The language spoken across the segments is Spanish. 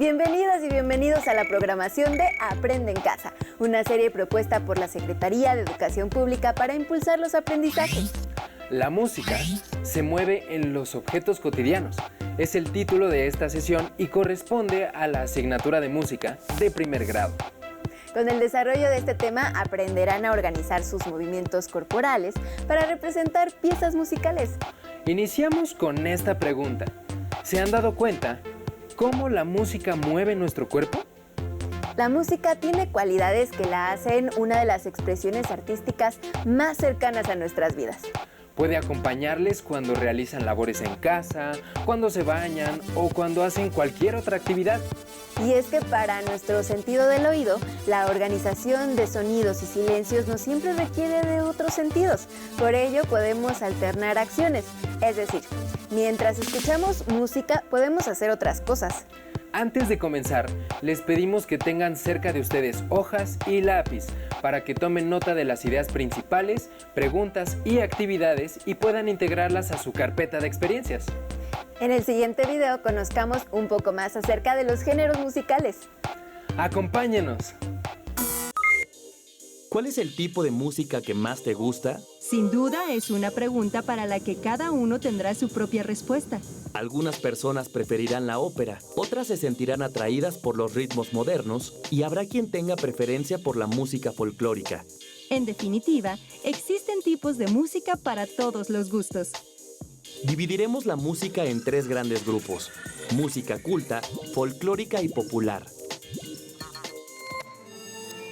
Bienvenidas y bienvenidos a la programación de Aprende en Casa, una serie propuesta por la Secretaría de Educación Pública para impulsar los aprendizajes. La música se mueve en los objetos cotidianos. Es el título de esta sesión y corresponde a la asignatura de música de primer grado. Con el desarrollo de este tema aprenderán a organizar sus movimientos corporales para representar piezas musicales. Iniciamos con esta pregunta. ¿Se han dado cuenta cómo la música mueve nuestro cuerpo? La música tiene cualidades que la hacen una de las expresiones artísticas más cercanas a nuestras vidas. Puede acompañarles cuando realizan labores en casa, cuando se bañan o cuando hacen cualquier otra actividad. Y es que para nuestro sentido del oído, la organización de sonidos y silencios no siempre requiere de otros sentidos. Por ello podemos alternar acciones, es decir, mientras escuchamos música podemos hacer otras cosas. Antes de comenzar, les pedimos que tengan cerca de ustedes hojas y lápiz para que tomen nota de las ideas principales, preguntas y actividades y puedan integrarlas a su carpeta de experiencias. En el siguiente video conozcamos un poco más acerca de los géneros musicales. ¡Acompáñenos! ¿Cuál es el tipo de música que más te gusta? Sin duda es una pregunta para la que cada uno tendrá su propia respuesta. Algunas personas preferirán la ópera, otras se sentirán atraídas por los ritmos modernos y habrá quien tenga preferencia por la música folclórica. En definitiva, existen tipos de música para todos los gustos. Dividiremos la música en tres grandes grupos: música culta, folclórica y popular.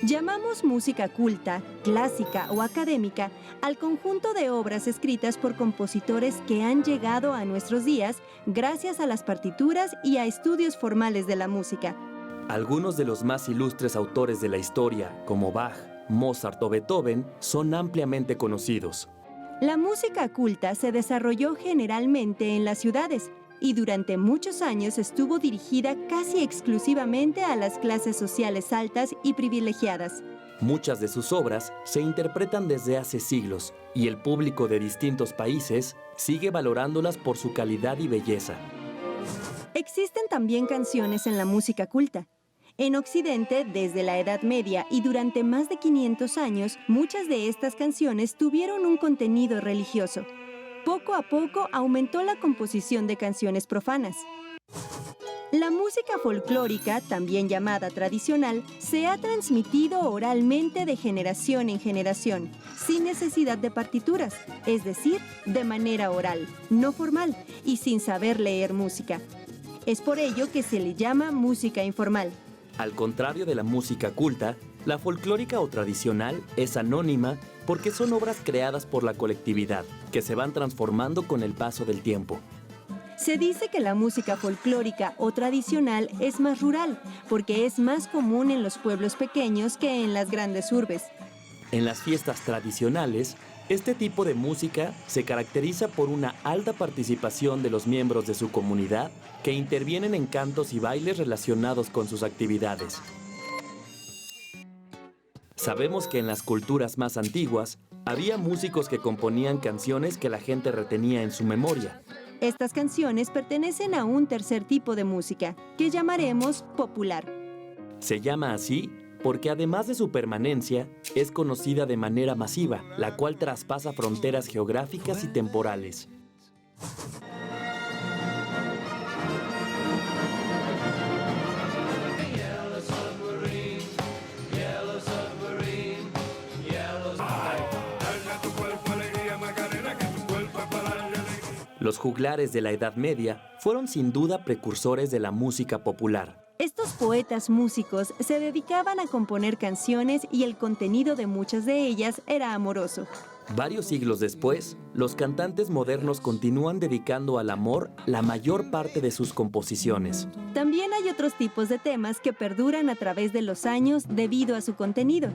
Llamamos música culta, clásica o académica al conjunto de obras escritas por compositores que han llegado a nuestros días gracias a las partituras y a estudios formales de la música. Algunos de los más ilustres autores de la historia, como Bach, Mozart o Beethoven, son ampliamente conocidos. La música culta se desarrolló generalmente en las ciudades y durante muchos años estuvo dirigida casi exclusivamente a las clases sociales altas y privilegiadas. Muchas de sus obras se interpretan desde hace siglos y el público de distintos países sigue valorándolas por su calidad y belleza. Existen también canciones en la música culta. En Occidente, desde la Edad Media y durante más de 500 años, muchas de estas canciones tuvieron un contenido religioso. Poco a poco aumentó la composición de canciones profanas. La música folclórica, también llamada tradicional, se ha transmitido oralmente de generación en generación, sin necesidad de partituras, es decir, de manera oral, no formal y sin saber leer música. Es por ello que se le llama música informal. Al contrario de la música culta, la folclórica o tradicional es anónima porque son obras creadas por la colectividad, que se van transformando con el paso del tiempo. Se dice que la música folclórica o tradicional es más rural, porque es más común en los pueblos pequeños que en las grandes urbes. En las fiestas tradicionales, este tipo de música se caracteriza por una alta participación de los miembros de su comunidad que intervienen en cantos y bailes relacionados con sus actividades. Sabemos que en las culturas más antiguas había músicos que componían canciones que la gente retenía en su memoria. Estas canciones pertenecen a un tercer tipo de música, que llamaremos popular. Se llama así porque además de su permanencia, es conocida de manera masiva, la cual traspasa fronteras geográficas y temporales. Los juglares de la Edad Media fueron sin duda precursores de la música popular. Estos poetas músicos se dedicaban a componer canciones y el contenido de muchas de ellas era amoroso. Varios siglos después, los cantantes modernos continúan dedicando al amor la mayor parte de sus composiciones. También hay otros tipos de temas que perduran a través de los años debido a su contenido.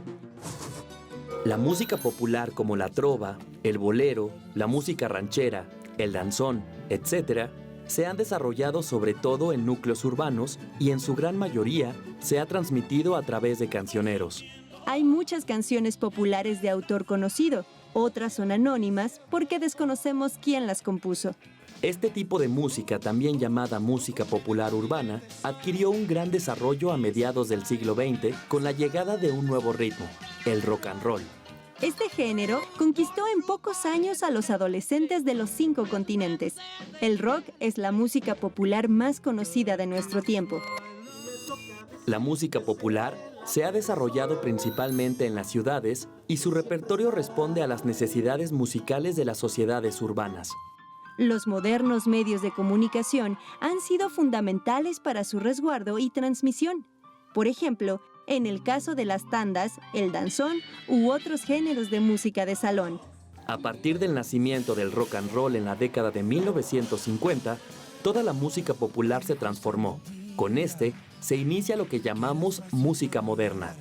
La música popular como la trova, el bolero, la música ranchera, el danzón, etc., se han desarrollado sobre todo en núcleos urbanos y en su gran mayoría se ha transmitido a través de cancioneros. Hay muchas canciones populares de autor conocido, Otras son anónimas porque desconocemos quién las compuso. Este tipo de música, también llamada música popular urbana, adquirió un gran desarrollo a mediados del siglo XX con la llegada de un nuevo ritmo, el rock and roll. Este género conquistó en pocos años a los adolescentes de los 5 continentes. El rock es la música popular más conocida de nuestro tiempo. La música popular se ha desarrollado principalmente en las ciudades y su repertorio responde a las necesidades musicales de las sociedades urbanas. Los modernos medios de comunicación han sido fundamentales para su resguardo y transmisión. Por ejemplo, en el caso de las tandas, el danzón u otros géneros de música de salón. A partir del nacimiento del rock and roll en la década de 1950, toda la música popular se transformó. Con este, se inicia lo que llamamos música moderna.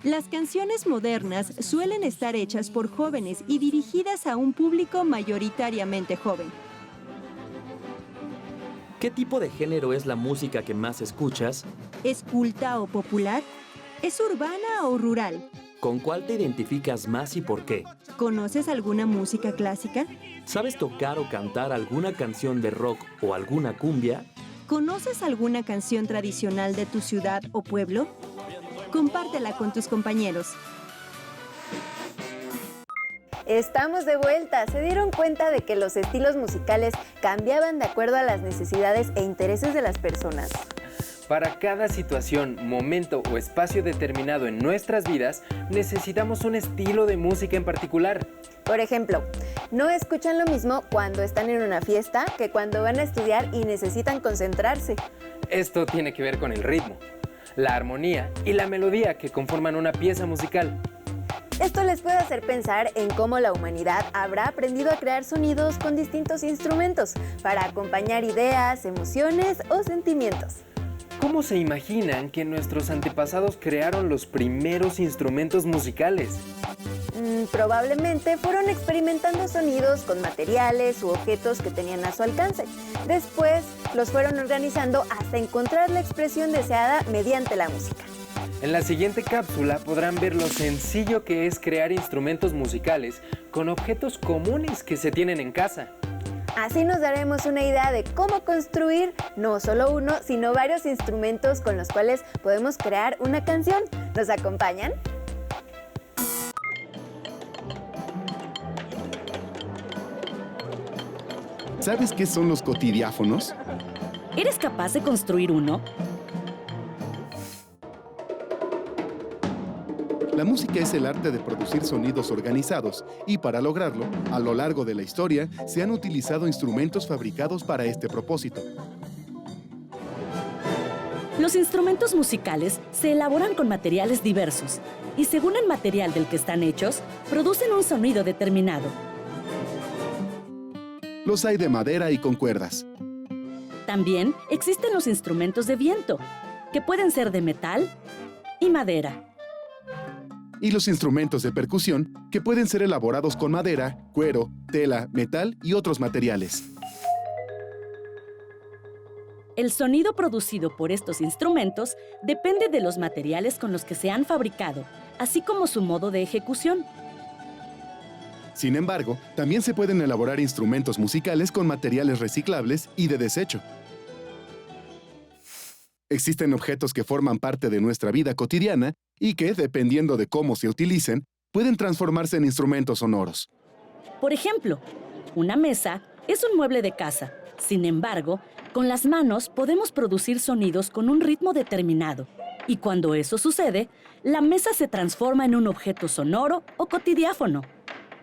Las canciones modernas suelen estar hechas por jóvenes y dirigidas a un público mayoritariamente joven. ¿Qué tipo de género es la música que más escuchas? ¿Es culta o popular? ¿Es urbana o rural? ¿Con cuál te identificas más y por qué? ¿Conoces alguna música clásica? ¿Sabes tocar o cantar alguna canción de rock o alguna cumbia? ¿Conoces alguna canción tradicional de tu ciudad o pueblo? Compártela con tus compañeros. Estamos de vuelta. ¿Se dieron cuenta de que los estilos musicales cambiaban de acuerdo a las necesidades e intereses de las personas? Para cada situación, momento o espacio determinado en nuestras vidas, necesitamos un estilo de música en particular. Por ejemplo, no escuchan lo mismo cuando están en una fiesta que cuando van a estudiar y necesitan concentrarse. Esto tiene que ver con el ritmo, la armonía y la melodía que conforman una pieza musical. Esto les puede hacer pensar en cómo la humanidad habrá aprendido a crear sonidos con distintos instrumentos para acompañar ideas, emociones o sentimientos. ¿Cómo se imaginan que nuestros antepasados crearon los primeros instrumentos musicales? Probablemente fueron experimentando sonidos con materiales u objetos que tenían a su alcance. Después los fueron organizando hasta encontrar la expresión deseada mediante la música. En la siguiente cápsula podrán ver lo sencillo que es crear instrumentos musicales con objetos comunes que se tienen en casa. Así nos daremos una idea de cómo construir no solo uno, sino varios instrumentos con los cuales podemos crear una canción. ¿Nos acompañan? ¿Sabes qué son los cotidiáfonos? ¿Eres capaz de construir uno? La música es el arte de producir sonidos organizados y para lograrlo, a lo largo de la historia, se han utilizado instrumentos fabricados para este propósito. Los instrumentos musicales se elaboran con materiales diversos y según el material del que están hechos, producen un sonido determinado. Los hay de madera y con cuerdas. También existen los instrumentos de viento, que pueden ser de metal y madera. Y los instrumentos de percusión, que pueden ser elaborados con madera, cuero, tela, metal y otros materiales. El sonido producido por estos instrumentos depende de los materiales con los que se han fabricado, así como su modo de ejecución. Sin embargo, también se pueden elaborar instrumentos musicales con materiales reciclables y de desecho. Existen objetos que forman parte de nuestra vida cotidiana y que, dependiendo de cómo se utilicen, pueden transformarse en instrumentos sonoros. Por ejemplo, una mesa es un mueble de casa. Sin embargo, con las manos podemos producir sonidos con un ritmo determinado. Y cuando eso sucede, la mesa se transforma en un objeto sonoro o cotidiáfono.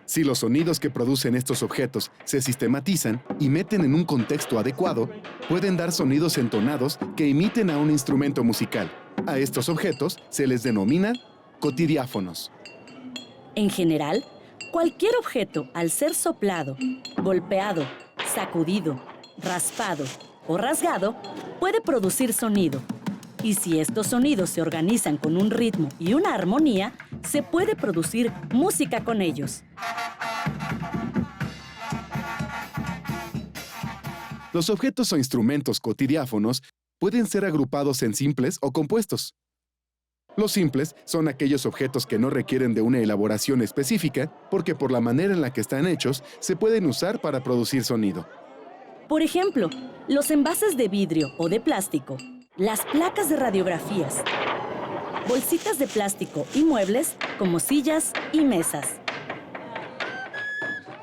Si los sonidos que producen estos objetos se sistematizan y meten en un contexto adecuado, pueden dar sonidos entonados que imiten a un instrumento musical. A estos objetos se les denomina cotidiáfonos. En general, cualquier objeto, al ser soplado, golpeado, sacudido, raspado o rasgado, puede producir sonido. Y si estos sonidos se organizan con un ritmo y una armonía, se puede producir música con ellos. Los objetos o instrumentos cotidiáfonos pueden ser agrupados en simples o compuestos. Los simples son aquellos objetos que no requieren de una elaboración específica porque por la manera en la que están hechos se pueden usar para producir sonido. Por ejemplo, los envases de vidrio o de plástico, las placas de radiografías, bolsitas de plástico y muebles como sillas y mesas.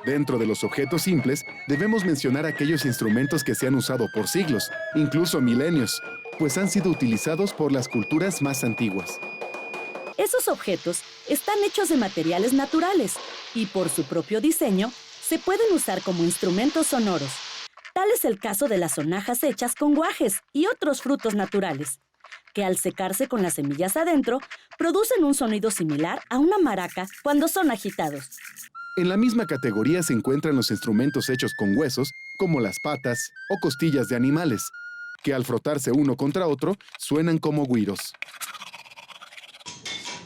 Dentro de los objetos simples, debemos mencionar aquellos instrumentos que se han usado por siglos, incluso milenios, pues han sido utilizados por las culturas más antiguas. Esos objetos están hechos de materiales naturales y por su propio diseño se pueden usar como instrumentos sonoros. Tal es el caso de las sonajas hechas con guajes y otros frutos naturales, que al secarse con las semillas adentro, producen un sonido similar a una maraca cuando son agitados. En la misma categoría se encuentran los instrumentos hechos con huesos, como las patas o costillas de animales, que al frotarse uno contra otro, suenan como güiros.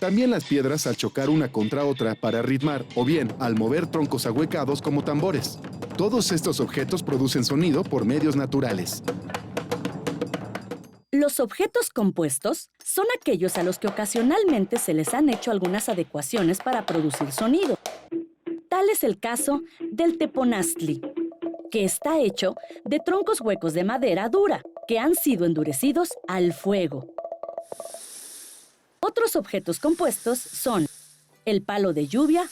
También las piedras al chocar una contra otra para ritmar, o bien al mover troncos ahuecados como tambores. Todos estos objetos producen sonido por medios naturales. Los objetos compuestos son aquellos a los que ocasionalmente se les han hecho algunas adecuaciones para producir sonido. Tal es el caso del teponaztli, que está hecho de troncos huecos de madera dura que han sido endurecidos al fuego. Otros objetos compuestos son el palo de lluvia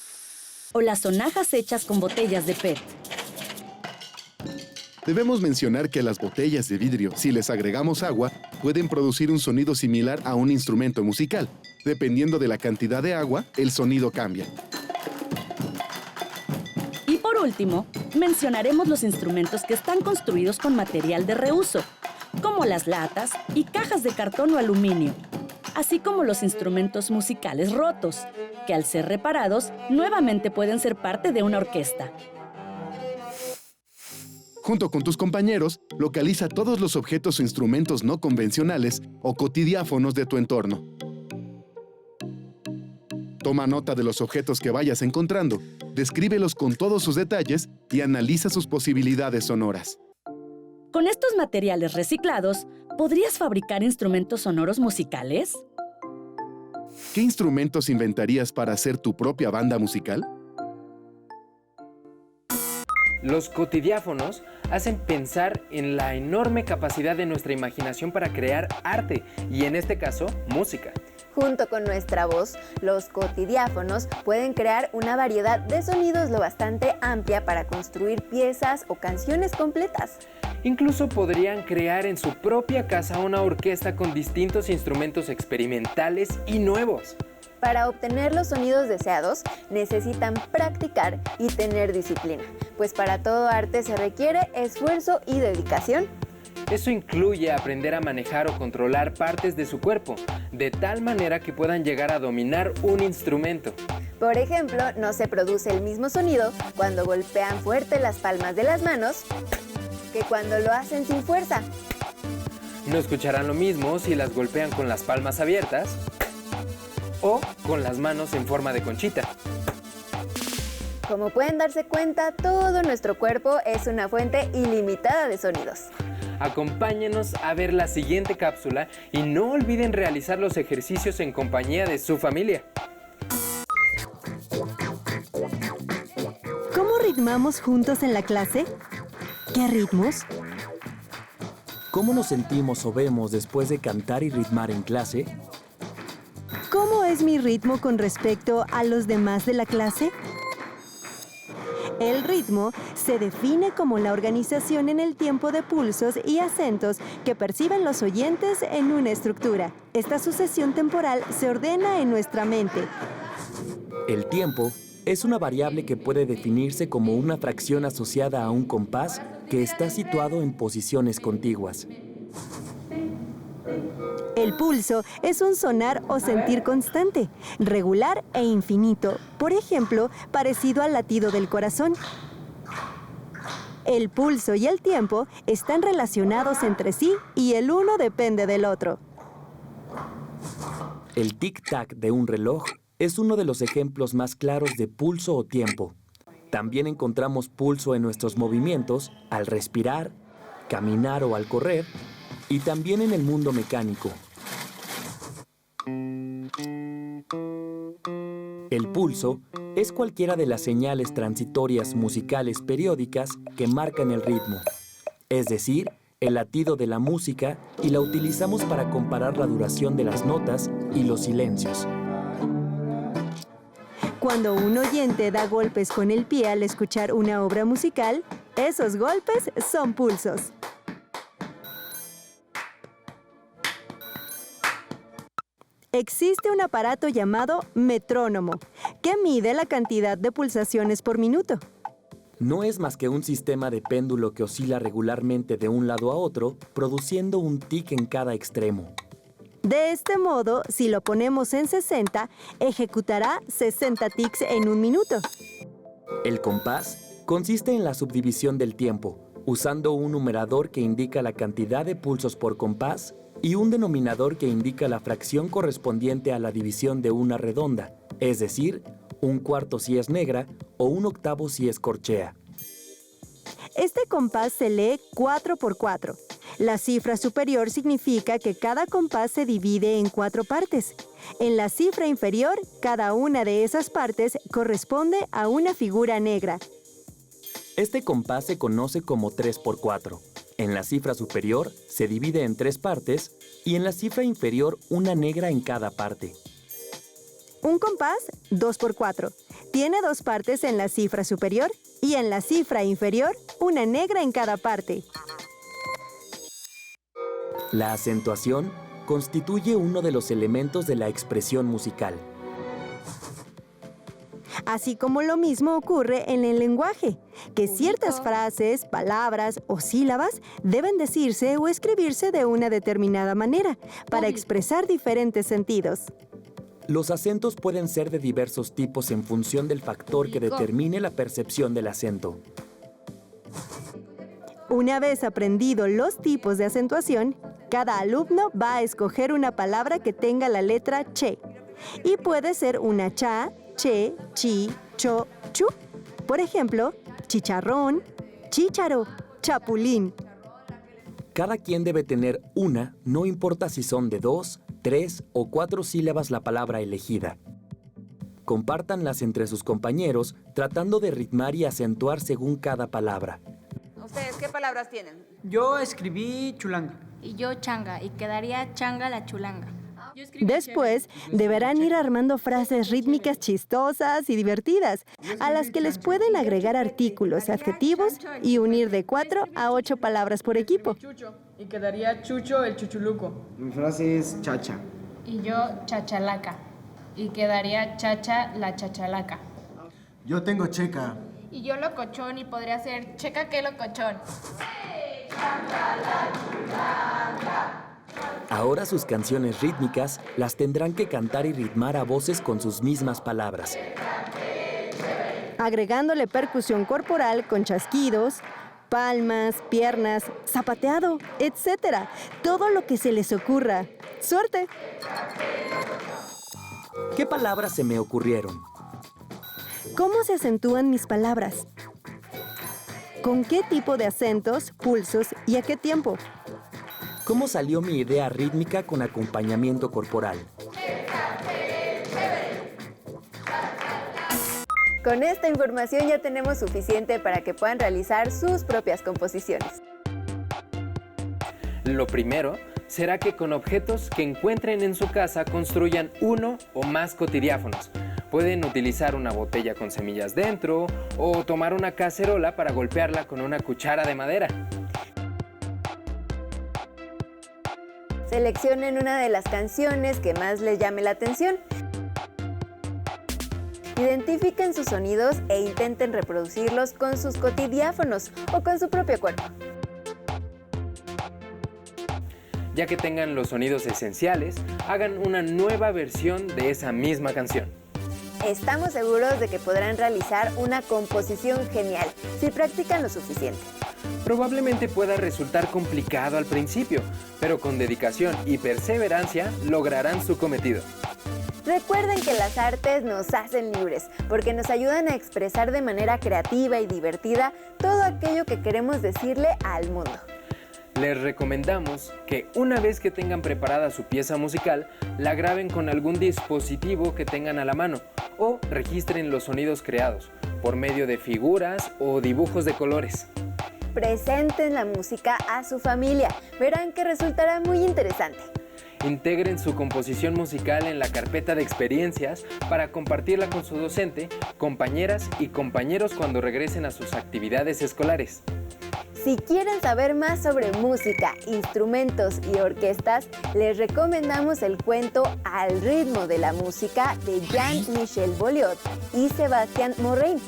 o las sonajas hechas con botellas de PET. Debemos mencionar que las botellas de vidrio, si les agregamos agua, pueden producir un sonido similar a un instrumento musical. Dependiendo de la cantidad de agua, el sonido cambia. Y por último, mencionaremos los instrumentos que están construidos con material de reuso, como las latas y cajas de cartón o aluminio, así como los instrumentos musicales rotos, que al ser reparados, nuevamente pueden ser parte de una orquesta. Junto con tus compañeros, localiza todos los objetos o instrumentos no convencionales o cotidiáfonos de tu entorno. Toma nota de los objetos que vayas encontrando, descríbelos con todos sus detalles y analiza sus posibilidades sonoras. Con estos materiales reciclados, ¿podrías fabricar instrumentos sonoros musicales? ¿Qué instrumentos inventarías para hacer tu propia banda musical? Los cotidiáfonos hacen pensar en la enorme capacidad de nuestra imaginación para crear arte y, en este caso, música. Junto con nuestra voz, los cotidiáfonos pueden crear una variedad de sonidos lo bastante amplia para construir piezas o canciones completas. Incluso podrían crear en su propia casa una orquesta con distintos instrumentos experimentales y nuevos. Para obtener los sonidos deseados, necesitan practicar y tener disciplina, pues para todo arte se requiere esfuerzo y dedicación. Eso incluye aprender a manejar o controlar partes de su cuerpo, de tal manera que puedan llegar a dominar un instrumento. Por ejemplo, no se produce el mismo sonido cuando golpean fuerte las palmas de las manos que cuando lo hacen sin fuerza. No escucharán lo mismo si las golpean con las palmas abiertas o con las manos en forma de conchita. Como pueden darse cuenta, todo nuestro cuerpo es una fuente ilimitada de sonidos. Acompáñenos a ver la siguiente cápsula y no olviden realizar los ejercicios en compañía de su familia. ¿Cómo ritmamos juntos en la clase? ¿Qué ritmos? ¿Cómo nos sentimos o vemos después de cantar y ritmar en clase? ¿Cómo es mi ritmo con respecto a los demás de la clase? El ritmo se define como la organización en el tiempo de pulsos y acentos que perciben los oyentes en una estructura. Esta sucesión temporal se ordena en nuestra mente. El tiempo es una variable que puede definirse como una fracción asociada a un compás que está situado en posiciones contiguas. El pulso es un sonar o sentir constante, regular e infinito, por ejemplo, parecido al latido del corazón. El pulso y el tiempo están relacionados entre sí y el uno depende del otro. El tic-tac de un reloj es uno de los ejemplos más claros de pulso o tiempo. También encontramos pulso en nuestros movimientos al respirar, caminar o al correr, y también en el mundo mecánico. El pulso es cualquiera de las señales transitorias musicales periódicas que marcan el ritmo, es decir, el latido de la música, y la utilizamos para comparar la duración de las notas y los silencios. Cuando un oyente da golpes con el pie al escuchar una obra musical, esos golpes son pulsos. Existe un aparato llamado metrónomo, que mide la cantidad de pulsaciones por minuto. No es más que un sistema de péndulo que oscila regularmente de un lado a otro, produciendo un tic en cada extremo. De este modo, si lo ponemos en 60, ejecutará 60 tics en un minuto. El compás consiste en la subdivisión del tiempo, usando un numerador que indica la cantidad de pulsos por compás y un denominador que indica la fracción correspondiente a la división de una redonda, es decir, un cuarto si es negra o un octavo si es corchea. Este compás se lee 4 por 4. La cifra superior significa que cada compás se divide en 4 partes. En la cifra inferior, cada una de esas partes corresponde a una figura negra. Este compás se conoce como 3 por 4. En la cifra superior se divide en 3 partes y en la cifra inferior una negra en cada parte. Un compás, 2 por 4. Tiene 2 partes en la cifra superior y en la cifra inferior una negra en cada parte. La acentuación constituye uno de los elementos de la expresión musical. Así como lo mismo ocurre en el lenguaje, que ciertas frases, palabras o sílabas deben decirse o escribirse de una determinada manera para expresar diferentes sentidos. Los acentos pueden ser de diversos tipos en función del factor que determine la percepción del acento. Una vez aprendido los tipos de acentuación, cada alumno va a escoger una palabra que tenga la letra che. Y puede ser una cha, che, chi, cho, chu. Por ejemplo, chicharrón, chícharo, chapulín. Cada quien debe tener una, no importa si son de 2, 3 o 4 sílabas la palabra elegida. Compártanlas entre sus compañeros, tratando de ritmar y acentuar según cada palabra. ¿Ustedes qué palabras tienen? Yo escribí chulanga. Y yo changa, y quedaría changa la chulanga. Después, deberán ir armando frases rítmicas chistosas y divertidas, a las que les pueden agregar artículos, adjetivos y unir de 4 a 8 palabras por equipo. Y quedaría chucho el chuchuluco. Mi frase es chacha. Y yo chachalaca, y quedaría chacha la chachalaca. Yo tengo checa. Y yo locochón, y podría ser checa que locochón. Ahora sus canciones rítmicas las tendrán que cantar y ritmar a voces con sus mismas palabras, agregándole percusión corporal con chasquidos, palmas, piernas, zapateado, etc. Todo lo que se les ocurra. ¡Suerte! ¿Qué palabras se me ocurrieron? ¿Cómo se acentúan mis palabras? ¿Con qué tipo de acentos, pulsos y a qué tiempo? ¿Cómo salió mi idea rítmica con acompañamiento corporal? Con esta información ya tenemos suficiente para que puedan realizar sus propias composiciones. Lo primero será que con objetos que encuentren en su casa construyan uno o más cotidiáfonos. Pueden utilizar una botella con semillas dentro o tomar una cacerola para golpearla con una cuchara de madera. Seleccionen una de las canciones que más les llame la atención. Identifiquen sus sonidos e intenten reproducirlos con sus cotidiáfonos o con su propio cuerpo. Ya que tengan los sonidos esenciales, hagan una nueva versión de esa misma canción. Estamos seguros de que podrán realizar una composición genial si practican lo suficiente. Probablemente pueda resultar complicado al principio, pero con dedicación y perseverancia lograrán su cometido. Recuerden que las artes nos hacen libres, porque nos ayudan a expresar de manera creativa y divertida todo aquello que queremos decirle al mundo. Les recomendamos que una vez que tengan preparada su pieza musical, la graben con algún dispositivo que tengan a la mano o registren los sonidos creados por medio de figuras o dibujos de colores. Presenten la música a su familia. Verán que resultará muy interesante. Integren su composición musical en la carpeta de experiencias para compartirla con su docente, compañeras y compañeros cuando regresen a sus actividades escolares. Si quieren saber más sobre música, instrumentos y orquestas, les recomendamos el cuento Al ritmo de la música de Jean-Michel Boulliot y Sebastián Morrain.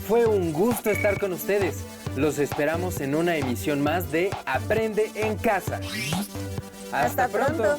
Fue un gusto estar con ustedes. Los esperamos en una emisión más de Aprende en Casa. ¡Hasta pronto!